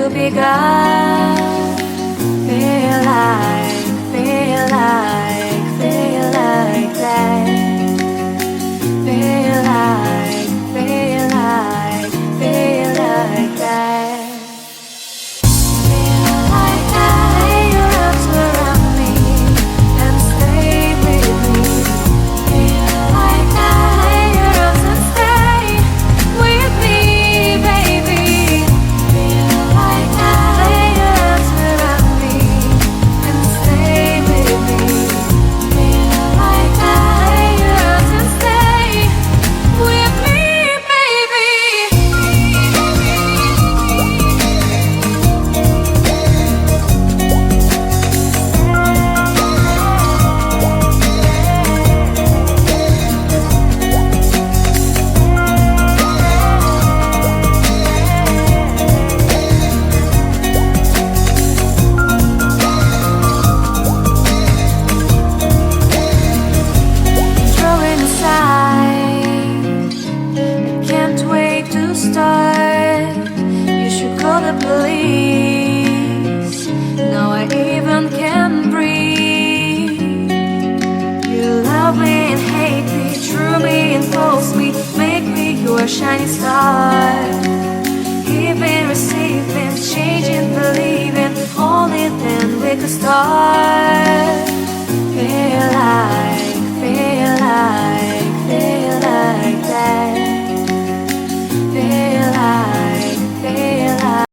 to be gone. Feel like that. Feel like that. You should call the police. Now I even can breathe. You love me and hate me, true me and false me, make me your shining star. Giving, receiving, changing, believing, only then we could start.